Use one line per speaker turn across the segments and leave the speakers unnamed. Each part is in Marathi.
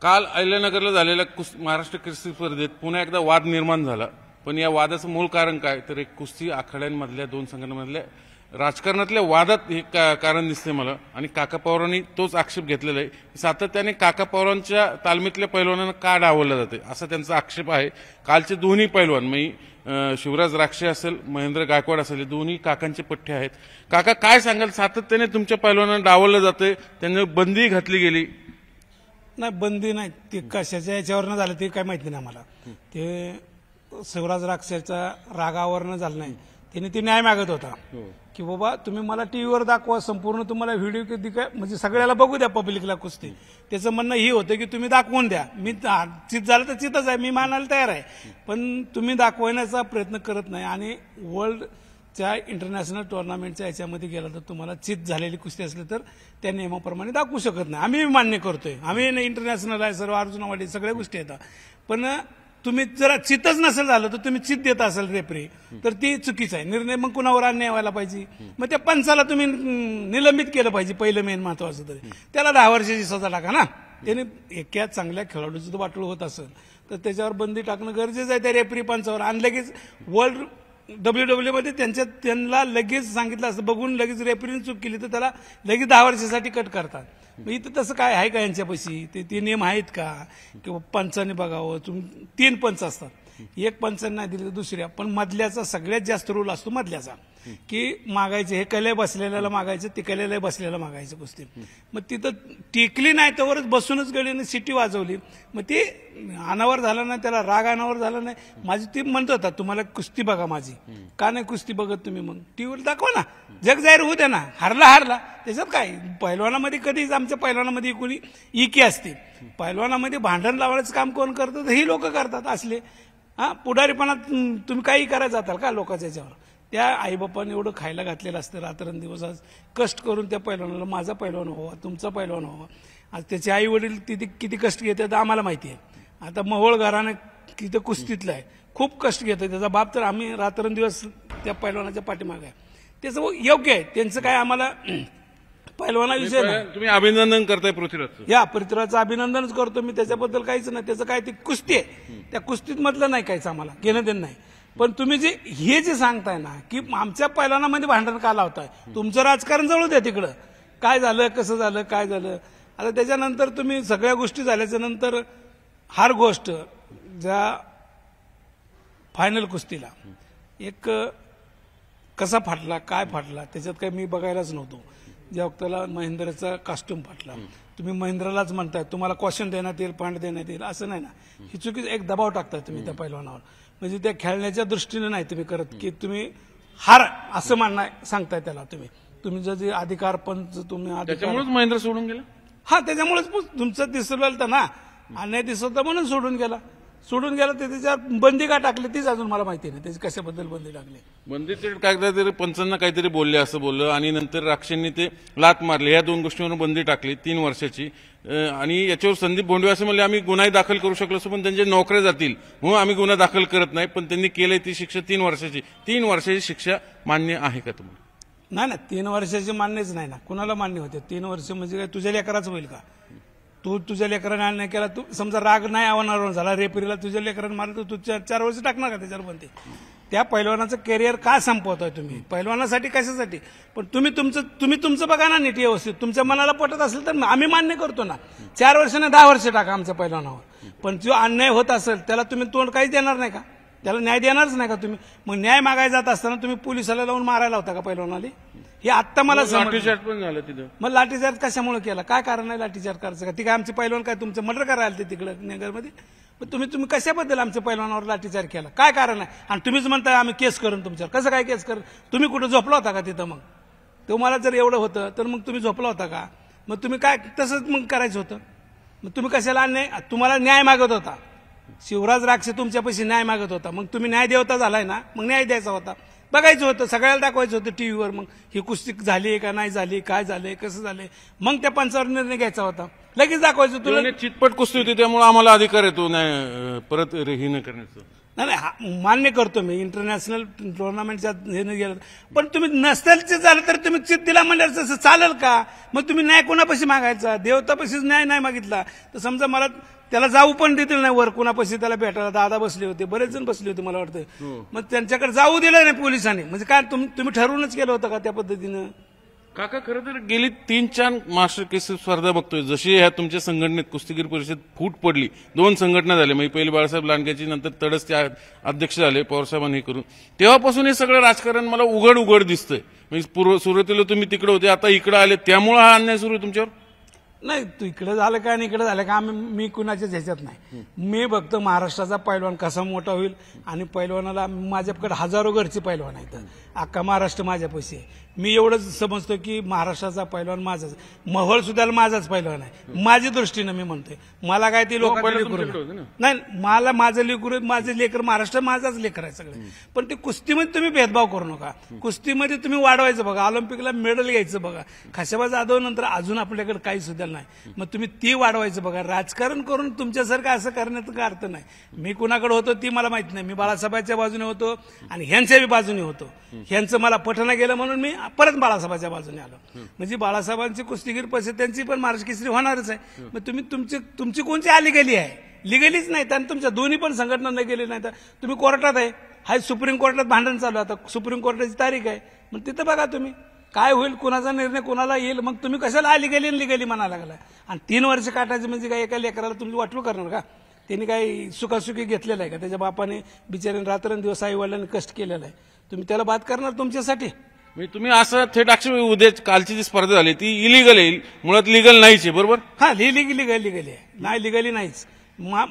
काल अहिल्यानगरला झालेल्या महाराष्ट्र कुस्ती स्पर्धेत पुन्हा एकदा वाद निर्माण झाला. पण या वादाचं मूळ कारण काय तर एक कुस्ती आखाड्यांमधल्या दोन संघटनांमधल्या राजकारणातल्या वादात हे कारण दिसते मला. आणि काका पवारांनी तोच आक्षेप घेतलेला आहे. सातत्याने काका पवारांच्या तालमीतल्या पैलवानांना का डावललं जाते असा त्यांचा आक्षेप आहे. कालचे दोन्ही पैलवान म्हणजे शिवराज राक्षे असेल महेंद्र गायकवाड असेल हे दोन्ही काकांचे पठ्ठे आहेत. काका काय सांगाल, सातत्याने तुमच्या पैलवानांना डावललं जाते, त्यांना बंदी घातली गेली?
नाही, बंदी नाही, ते कशाच्या याच्यावरनं झालं ते काय माहिती नाही मला. ते शिवराज राक्षेच्या रागावरनं झालं नाही. त्याने ते न्याय मागत होता की बाबा तुम्ही मला टीव्हीवर दाखवा, संपूर्ण तुम्हाला व्हिडिओ कधी काय म्हणजे सगळ्याला बघू द्या पब्लिकला कुस्ती. त्याचं म्हणणं हे होतं की तुम्ही दाखवून द्या, मी चित झालं तर चितच आहे, मी मानायला तयार आहे, पण तुम्ही दाखवण्याचा प्रयत्न करत नाही. आणि वर्ल्डच्या इंटरनॅशनल टुर्नामेंटच्या याच्यामध्ये गेला तर तुम्हाला चित झालेली कुस्ती असली तर त्या नियमाप्रमाणे दाखवू शकत नाही. आम्ही मान्य करतोय, आम्ही इंटरनॅशनल आहे, सर्व अर्जुनावाडी सगळ्या गोष्टी येतात. पण तुम्ही जरा चितच नसेल झालं तर तुम्ही चित देत असाल रेफरी तर ती चुकीचं आहे. निर्णय मग कुणावर अन्याय व्हायला पाहिजे. मग त्या पंचाला तुम्ही निलंबित केलं पाहिजे, पहिलं मेन महत्वाचं. तरी त्याला 10 वर्षाची सजा टाका ना. त्याने एका चांगल्या खेळाडूचं वाटोळ होत असेल तर त्याच्यावर बंदी टाकणं गरजेचं आहे त्या रेफरी पंचावर. आणि लगेच वर्ल्ड WWE मध्ये त्यांना लगेच सांगितलं असं बघून लगेच रेफरीने चूक केली तर त्याला लगेच 10 वर्षासाठी कट करतात. इथं तसं काय आहे का यांच्यापाशी? ते नियम आहेत का किंवा पंचाने बघावं? तुम्ही 3 पंच असतात, एक पंचाने नाही दिले तर दुसऱ्या, पण मधल्याचा सगळ्यात जास्त रूल असतो मधल्याचा की मागायचे, हे कले बसलेल्याला मागायचं, ते कलेला बसलेला मागायचं कुस्ती. मग तिथं टिकली नाही त्यावरच बसूनच गडीने शिटी वाजवली. मग ते अनावर झालं नाही, त्याला राग अनावर झाला नाही. माझी ती म्हणत होता तुम्हाला कुस्ती बघा माझी, का नाही कुस्ती बघत तुम्ही? मग टीव्हीवर दाखवा ना, जग जाहीर होऊ द्या ना. हारला त्याच्यात काय? पैलवानामध्ये कधीच आमच्या पैलवानामध्ये कोणी इकी असते. पैलवानामध्ये भांडण लावायचं काम कोण करतं? ही लोक करतात असले. पुढारीपणात तुम्ही काही करायला जाताल का लोकांच्या याच्यावर? त्या आईबापाने एवढं खायला घातलेलं असतं रात्रंदिवस, आज कष्ट करून त्या पैलवानाला माझा पैलवान व्हावा, तुमचा पैलवान व्हावा. आज त्याचे आई वडील किती कष्ट घेतात आम्हाला माहिती आहे. आता महोळ घराने किती कुस्तीतलं आहे, खूप कष्ट घेतात. त्याचा बाप तर आम्ही रात्रंदिवस त्या पैलवानाच्या पाठीमागे आहे. त्याचं योग्य आहे, त्यांचं काय आम्हाला पैलवानाविषयी नाही.
तुम्ही अभिनंदन करताय पृथ्वीराजचं?
या पृथ्वीराजचं अभिनंदनच करतो मी, त्याच्याबद्दल काहीच नाही. त्याचं काय ते कुस्ती आहे, त्या कुस्तीत मधलं नाही काहीच आम्हाला घेणं देणं नाही. पण तुम्ही जे सांगताय ना की आमच्या पैलवानामध्ये भांडण का लावताय, तुमचं राजकारण जळू द्या तिकडं. काय झालं, कसं झालं, काय झालं. आता त्याच्यानंतर तुम्ही सगळ्या गोष्टी झाल्याच्या नंतर हर गोष्ट ज्या फायनल कुस्तीला एक कसा फाटला, काय फाटला, त्याच्यात काही मी बघायलाच नव्हतो. ज्या वक्ताला महेंद्रचा कास्ट्यूम फाटला, तुम्ही महेंद्रलाच म्हणताय तुम्हाला क्वेश्चन देण्यात येईल, पॉईंट देण्यात येईल, असं नाही ना. ही चुकीचं एक दबाव टाकताय तुम्ही त्या पैलवानावर. म्हणजे त्या खेळण्याच्या दृष्टीने नाही तुम्ही करत की तुम्ही हार असं म्हणणं सांगताय त्याला. तुम्ही जर अधिकार पण तुम्ही
त्याच्यामुळेच महेंद्र सोडून गेला.
त्याच्यामुळेच तुमचं दिसलं तर ना, अन्याय दिसत होता म्हणून सोडून गेला. ते त्याच्यावर बंदी का टाकली तीच अजून मला माहिती नाही, त्याची कशाबद्दल बंदी टाकली.
बंदीचे काहीतरी पंचांना काहीतरी बोलले असं बोललं आणि नंतर राक्षेंनी ते लात मारले. या 2 गोष्टींवर बंदी टाकली 3 वर्षाची. आणि याच्यावर संदीप भोंडवे असं म्हणले आम्ही गुन्हाही दाखल करू शकलो असं, पण त्यांच्या नोकऱ्या जातील म्हणून आम्ही गुन्हा दाखल करत नाही. पण त्यांनी केलंय ती शिक्षा 3 वर्षाची. 3 वर्षाची शिक्षा मान्य आहे का तुम्हाला?
नाही, 3 वर्षाची मान्यच नाही ना. कुणाला मान्य होते 3 वर्ष? म्हणजे काय तुझ्या लेकराचं होईल का? तुझ्या लेकराने अन्याय केला, तू समजा राग नाही आवडणार झाला रेफरीला, तुझ्या लेकराने मारलं तर तू 4 वर्ष टाकणार का त्याच्यावर बंदी? त्या पैलवानाचं कॅरियर का संपवताय तुम्ही? पैलवानासाठी कशासाठी? पण तुम्ही तुमचं बघा ना नीट व्यवस्थित. तुमच्या मनाला पटत असेल तर आम्ही मान्य करतो ना. 4 वर्ष नाही 10 वर्ष टाका आमच्या पैलवानावर. पण जो अन्याय होत असेल त्याला तुम्ही तोंड काहीच देणार नाही का? त्याला न्याय देणारच नाही का तुम्ही? मग न्याय मागायला जात असताना तुम्ही पोलिसाला लावून मारायला होता का पैलवानाला? हे आत्ता मला
लाठीचार्ज पण झालं तिथं.
मग लाठीचार्ज कशामुळे केला? काय कारण आहे लाठीचार्ज करायचं का? ती काय आमचे पैलवान काय तुमचं मर्डर करायला ते तिकडे नगरमध्ये? मग तुम्ही कशाबद्दल आमच्या पैलवानावर लाठीचार्ज केला? काय कारण आहे? आणि तुम्हीच म्हणताय आम्ही केस करून तुमच्यावर. कसं काय केस करून? तुम्ही कुठं झोपला होता का तिथं? मग तुम्हाला जर एवढं होतं तर मग तुम्ही झोपला होता का? मग तुम्ही काय तसंच मग करायचं होतं? मग तुम्ही कशाला तुम्हाला न्याय मागत होता. शिवराज राक्षे तुमच्यापाशी न्याय मागत होता. मग तुम्ही न्याय देवता झालाय ना, मग न्याय द्यायचा होता, बघायचं होतं, सगळ्याला दाखवायचं होतं टीव्हीवर. मग ही कुस्ती झाली का नाही झाली, काय झालंय, कसं झालंय, मग त्या पंचावर निर्णय घ्यायचा होता. लगेच दाखवायचं तुला.
चितपट कुस्ती होती त्यामुळे आम्हाला अधिकार येतो नाही परत हे न करण्याचं.
नाही मान्य करतो मी, इंटरनॅशनल टुर्नामेंटच्या हे गेलं, पण तुम्ही नसतालचे झालं तर तुम्ही चित दिला म्हणल्यावर तसं चालेल का? मग तुम्ही न्याय कोणापाशी मागायचा? देवतापाशीच न्याय नाही मागितला तर समजा मला त्याला जाऊ पण देतील नाही वर कुणापाशी त्याला भेटायला. दादा बसले होते, बरेच जण बसले होते मला वाटतं, मग त्यांच्याकडे जाऊ दिलं नाही पोलिसांनी. म्हणजे काय तुम्ही ठरवूनच केलं होतं का त्या पद्धतीनं?
काका खरं तर गेली 3-4 मास्टर केसेस स्पर्धा बघतोय. जशी ह्या तुमच्या संघटनेत कुस्तीगीर परिषद फूट पडली, 2 संघटना झाल्या, म्हणजे पहिली बाळासाहेब लांडग्याची, नंतर तडसचे अध्यक्ष झाले पवारसाहेबांनी हे करून, तेव्हापासून हे सगळं राजकारण मला उघड दिसतंय. म्हणजे सुरुवातीला तुम्ही तिकडे होते, आता इकडे आले, त्यामुळे हा अन्याय सुरू आहे तुमच्यावर?
नाही, तू इकडे झालं का आणि इकडे झालं का मी कुणाच्याच ह्याच्यात नाही. मी बघतो महाराष्ट्राचा पैलवान कसा मोठा होईल, आणि पैलवानाला माझ्याकडे हजारो घरचे पैलवान आहेत, अख्खा महाराष्ट्र माझ्यापाशी आहे. मी एवढंच समजतो की महाराष्ट्राचा पैलवान माझाच, मोहोळ सुद्धा माझाच पैलवान आहे. माझ्या दृष्टीनं मी म्हणतोय, मला काय ते लोकांना लेकरू नाही, मला माझं लेकरू, माझे लेकर महाराष्ट्र माझाच लेकर आहे सगळे. पण ते कुस्तीमध्ये तुम्ही भेदभाव करू नका. कुस्तीमध्ये तुम्ही वाढवायचं बघा, ऑलिम्पिकला मेडल घ्यायचं बघा. खाशाबा जाधव नंतर अजून आपल्याकडे काही सुद्धा नाही, मग तुम्ही ती वाढवायचं बघा. राजकारण करून तुमच्यासारखं असं करण्यात काय अर्थ नाही. मी कुणाकडे होतो ती मला माहित नाही. मी बाळासाहेबांच्या बाजूने होतो आणि ह्यांच्याही बाजूने होतो. ह्यांचं मला पटना गेलं म्हणून मी परत बाळासाहेबांच्या बाजूने आलो. म्हणजे बाळासाहेबांची कुस्तीगीर परिषद त्यांची पण महाराष्ट्र केसरी होणारच आहे. मग तुम्ही तुमची कोणती अलीगली आहे? लिगलीच नाही. आणि तुमच्या दोन्ही पण संघटना नाही गेली नाही तर तुम्ही कोर्टात आहे. हाय सुप्रीम कोर्टात भांडण चालू आहे. आता सुप्रीम कोर्टाची तारीख आहे, मग तिथं बघा तुम्ही काय होईल, कुणाचा निर्णय कुणाला येईल. मग तुम्ही कशाला अलीगली लिगली म्हणायला लागला? आणि 3 वर्ष काटायचं म्हणजे काय एका लेकराला तुम्ही वाटलं करणार का? त्यांनी काही सुखासुखी घेतलेलं आहे का? त्याच्या बापाने बिचाऱ्याने रात्रंदिवस आई वडिलांनी कष्ट केलेलं आहे. तुम्ही त्याला बात करणार तुमच्यासाठी?
म्हणजे तुम्ही असं थेट आक्षेप, उद्या कालची जी स्पर्धा झाली ती इलिगल आहे, मुळात लिगल नाहीच आहे, बरोबर?
हा, लिगली आहे, नाही लिगली नाहीच.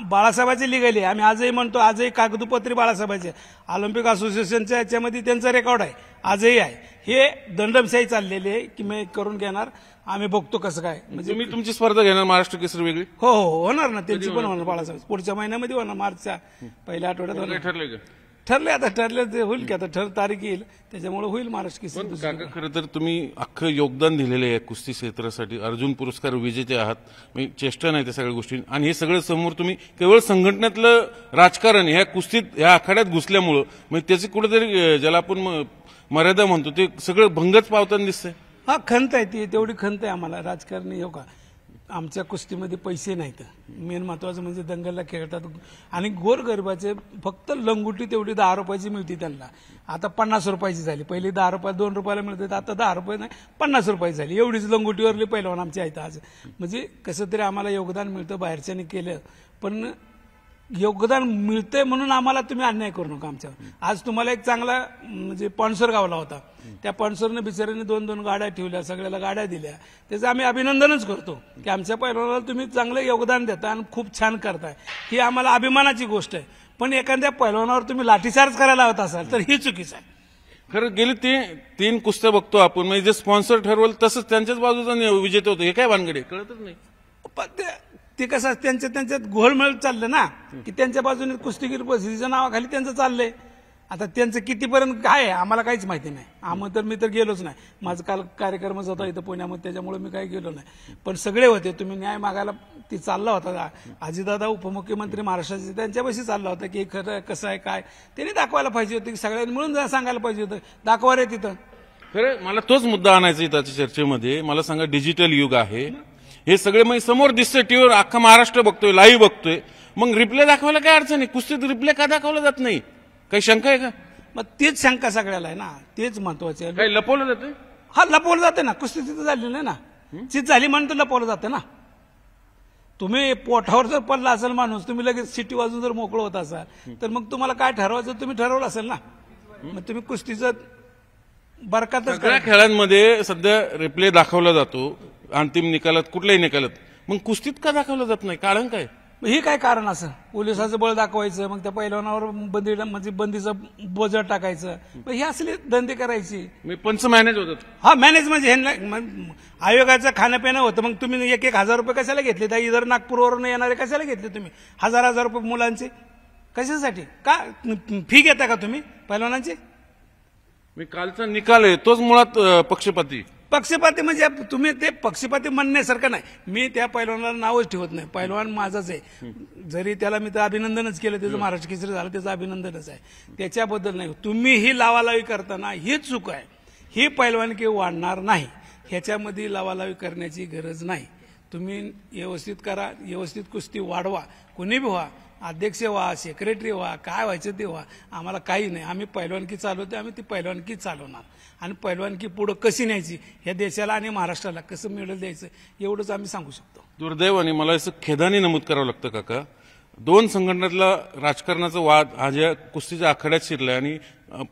बाळासाहेबांचे लिगली आहे. आम्ही आजही म्हणतो, आजही कागदोपत्री बाळासाहेबांचे ऑलिम्पिक असोसिएशनच्या याच्यामध्ये त्यांचा रेकॉर्ड आहे, आजही आहे. हे दंडमशाही चाललेली आहे की मी करून घेणार, आम्ही बघतो कसं काय. म्हणजे
तुम्ही तुमची स्पर्धा घेणार महाराष्ट्र केसरी वेगळी?
हो होणार ना, त्यांची पण होणार. बाळासाहेब पुढच्या महिन्यामध्ये होणार, मार्चच्या पहिल्या आठवड्यात होणार.
ठरलंय का?
ठरले, आता ठरले ते होईल की, आता तारीख येईल त्याच्यामुळे होईल महाराष्ट्र केसरी.
काका खरं तर तुम्ही अख्खं योगदान दिलेलं आहे कुस्ती क्षेत्रासाठी. अर्जुन पुरस्कार विजेते आहात, म्हणजे चेष्टा नाही त्या सगळ्या गोष्टी. आणि हे सगळं समोर तुम्ही केवळ संघटनेतलं राजकारण ह्या कुस्तीत ह्या आखाड्यात घुसल्यामुळं म्हणजे त्याची कुठेतरी ज्याला आपण मर्यादा म्हणतो ते सगळं भंगच पावताना दिसतंय.
हा, खंत आहे ती, तेवढी खंत आहे आम्हाला. राजकारणी हो का, आमच्या कुस्तीमध्ये पैसे नाहीत. मेन महत्वाचं म्हणजे दंगलला खेळतात आणि गोरगरिबाचे फक्त लंगुटी तेवढी 10 रुपयाची मिळते त्यांना. आता 50 रुपयाची झाली. पहिली 10 रुपये 2 रुपयाला मिळते, आता 10 रुपये नाही 50 रुपयाची झाली. एवढीच लंगुटीवरली पैलवान आमची आहेत आज. म्हणजे कसं तरी आम्हाला योगदान मिळतं, बाहेरच्यानी केलं, पण योगदान मिळतंय म्हणून आम्हाला तुम्ही अन्याय करू नका आमच्यावर. आज तुम्हाला एक चांगला म्हणजे स्पॉन्सर गावला होता, त्या स्पॉन्सरने बिचाऱ्यांनी 2-2 गाड्या ठेवल्या, सगळ्याला गाड्या दिल्या. त्याचं आम्ही अभिनंदनच करतो की आमच्या पैलवानाला तुम्ही चांगलं योगदान देता आणि खूप छान करताय, ही आम्हाला अभिमानाची गोष्ट आहे. पण एखाद्या पैलवानावर तुम्ही लाठीचार्ज करायला हवत असाल तर ही चुकीचं आहे.
खरं गेली 3 कुस्त्या बघतो आपण, म्हणजे जे स्पॉन्सर ठरवलं तसंच त्यांच्याच बाजूचा विजेते होते. हे काय भानगडे कळतच नाही.
ते कसं त्यांच्यात घोळमेळ चाललं ना, की त्यांच्या बाजूने कुस्तीगीर परिषदेच्या नावाखाली त्यांचं चाललंय. आता त्यांचं कितीपर्यंत काय आहे आम्हाला काहीच माहिती नाही. मी तर गेलोच नाही. माझं काल कार्यक्रमच होता इथं पुण्यामध्ये, त्याच्यामुळे मी काही गेलो नाही. पण सगळे होते. तुम्ही न्याय मागायला ती चालला होता. अजितदादा उपमुख्यमंत्री महाराष्ट्राचे त्यांच्यापाशी चालला होता की खरं कसं आहे काय, त्यांनी दाखवायला पाहिजे होतं की सगळ्यांनी मिळून सांगायला पाहिजे होतं. दाखवा रे तिथं.
खरं मला तोच मुद्दा आणायचा इथं चर्चेमध्ये. मला सांगा, डिजिटल युग आहे, हे सगळे म्हणजे समोर दिसतंय, टीव्हीवर अख्खा महाराष्ट्र बघतोय, लाईव्ह बघतोय, मग रिप्ले दाखवायला काय अडचण आहे? कुस्तीत रिप्ले का दाखवला जात नाही? काही शंका आहे का?
मग तेच शंका सगळ्याला आहे ना, तेच महत्वाचे आहे.
काही लपवलं जातं?
हा, लपवलं जाते ना. कुस्ती तिथं झाली नाही ना, चित झाली म्हणून तर लपवलं जातं ना. तुम्ही पोटावर जर पडला असेल माणूस, तुम्ही लगेच सिटी वाजून जर मोकळं होत असाल तर मग तुम्हाला काय ठरवायचं तुम्ही ठरवलं असेल ना. मग तुम्ही कुस्तीचं बरकातच
सगळ्या खेळांमध्ये सध्या रिप्ले दाखवला जातो अंतिम निकालात, कुठल्याही निकालात. मग कुस्तीत का दाखवलं जात नाही? कारण काय?
हे काय कारण असं? पोलिसाचं बळ दाखवायचं, मग त्या पैलवानावर बंदीचं बोजड टाकायचं, मग हे असले धंदे करायची.
पंच मॅनेज होतात.
हा, मॅनेज म्हणजे आयोगाचं खाणं पिणं होतं. मग तुम्ही 1,000 रुपये कशाला घेतले? त्या इतर नागपूरवरून येणारे कशाला घेतले तुम्ही? 1000 रुपये मुलांचे कशासाठी? का फी घेता का तुम्ही पैलवानांची?
कालचा निकाल आहे तोच मुळात पक्षपाती.
पक्षपाती म्हणजे तुम्ही ते पक्षपाती म्हणण्यासारखं नाही. मी त्या पैलवानाला नावच ठेवत नाही. पैलवान माझाच आहे. जरी त्याला मी तर अभिनंदनच केलं, त्याचं महाराष्ट्र केसरी झालं, त्याचं अभिनंदनच आहे, त्याच्याबद्दल नाही. तुम्ही ही लावालावी करताना ही चूक आहे. ही पैलवानकी वाढणार नाही, ह्याच्यामध्ये लावालावी करण्याची गरज नाही. तुम्ही व्यवस्थित करा, व्यवस्थित कुस्ती वाढवा, कुणी बी व्हा, अध्यक्ष व्हा, सेक्रेटरी व्हा, काय व्हायचं ते व्हा, आम्हाला काही नाही. आम्ही पैलवानकी चालवतो, आम्ही ती पैलवानकी चालवणार. आणि पैलवानकी पुढं कशी न्यायची, ह्या देशाला आणि महाराष्ट्राला कसं मिळेल द्यायचं, एवढंच आम्ही सांगू शकतो.
दुर्दैवाने मला असं खेदाने नमूद करावं लागतं काका, दोन संघटनेतला राजकारणाचा वाद हा ज्या कुस्तीच्या आखाड्यात शिरलाय आणि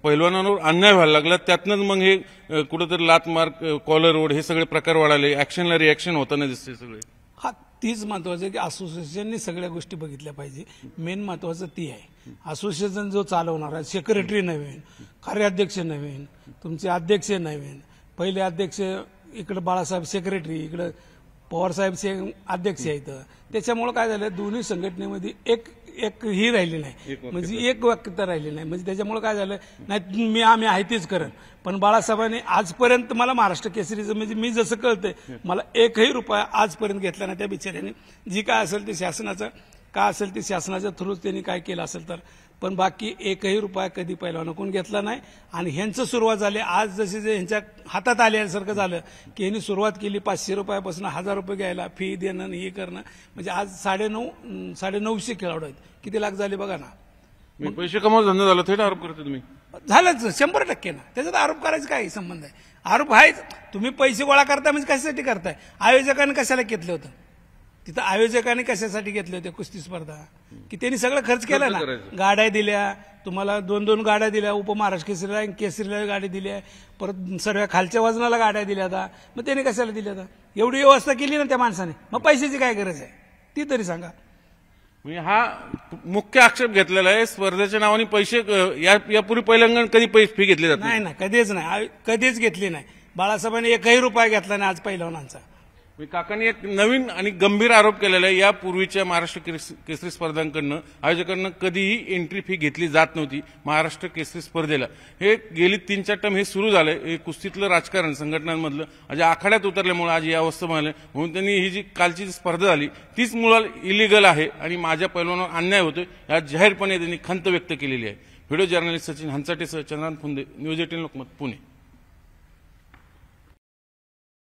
पैलवानांवर अन्याय व्हायला लागला, त्यातनंच मग हे कुठेतरी लातमार, कॉलर रोड हे सगळे प्रकार वाढाले, ऍक्शनला रिॲक्शन होताना दिसते सगळे.
हा तीच महत्वाचं आहे की असोसिएशनने सगळ्या गोष्टी बघितल्या पाहिजे. मेन महत्वाचं ती आहे. असोसिएशन जो चालवणार आहे, सेक्रेटरी नवीन, कार्याध्यक्ष नवीन, तुमचे अध्यक्ष नवीन, पहिले अध्यक्ष इकडे बाळासाहेब सेक्रेटरी, इकडे पवारसाहेब अध्यक्ष आहेत. त्याच्यामुळे काय झालं, दोन्ही संघटनेमध्ये एक ही राहिली नाही, म्हणजे एक वाक्यता राहिली नाही. म्हणजे त्याच्यामुळे काय झालं, नाही आम्ही आहे तेच करेन. पण बाळासाहेबांनी आजपर्यंत मला महाराष्ट्र केसरीचं म्हणजे मी जसं कळतंय, मला एकही रुपया आजपर्यंत घेतला नाही. त्या बिचाऱ्यांनी जी काय असेल ते शासनाचं काय असेल ते शासनाच्या थ्रूच त्यांनी काय केलं असेल तर, पण बाकी एकही रुपया कधी पैलवानाकडून घेतला नाही. आणि ह्यांचं सुरुवात झाली आज जशी जे ह्यांच्या हातात आल्यासारखं झालं की ह्यांनी सुरुवात केली 500 रुपयापासून 1000 रुपये घ्यायला, फी देणं आणि हे करणं. म्हणजे आज 950 खेळाडू आहेत, किती लाख झाले बघा ना.
पैसे कमावून धंदा झाला, थेट आरोप करता तुम्ही.
झालंच 100% ना. त्याच्यात आरोप करायचा काही संबंध आहे? आरोप आहेच. तुम्ही पैसे गोळा करताय म्हणजे कशासाठी करताय? आयोजकांनी कशाला घेतलं होतं तिथं? आयोजकांनी कशासाठी घेतले होते कुस्ती स्पर्धा? की त्यांनी सगळं खर्च केला ना. गाड्या दिल्या तुम्हाला, 2-2 गाड्या दिल्या, उपमहाराष्ट्र केसरीला गाडी दिल्या, परत सर्व खालच्या वजनाला गाड्या दिल्या आता. मग त्याने कशाला दिल्या आता? एवढी व्यवस्था केली ना त्या माणसाने, मग पैशाची काय गरज आहे ती तरी सांगा.
म्हणजे हा मुख्य आक्षेप घेतलेला आहे, स्पर्धेच्या नावाने पैसे यापूर्वी पैलवान कधी पैसे फी घेतली जात
नाही ना, कधीच नाही, कधीच घेतली नाही. बाळासाहेबांनी एकही रुपया घेतला नाही आज पैलवानांचा.
काकांनी एक नवीन आणि गंभीर आरोप केलेला आहे, यापूर्वीच्या महाराष्ट्र केसरी स्पर्धांकडनं आयोजकांना कधीही एंट्री फी घेतली जात नव्हती महाराष्ट्र केसरी स्पर्धेला. हे गेली 3-4 टर्म हे सुरू झालंय. हे कुस्तीतलं राजकारण संघटनांमधलं आज आखाड्यात उतरल्यामुळे आज ही अवस्था मिळाली. म्हणून त्यांनी ही जी कालची स्पर्धा झाली तीच मुळात इलिगल आहे आणि माझ्या पैलवानावर अन्याय होतोय यात जाहीरपणे त्यांनी खंत व्यक्त केलेली आहे. व्हिडिओ जर्नलिस्ट सचिन हंचाटेसह चंद्रान फुंदे, न्यूज 18 लोकमत, पुणे.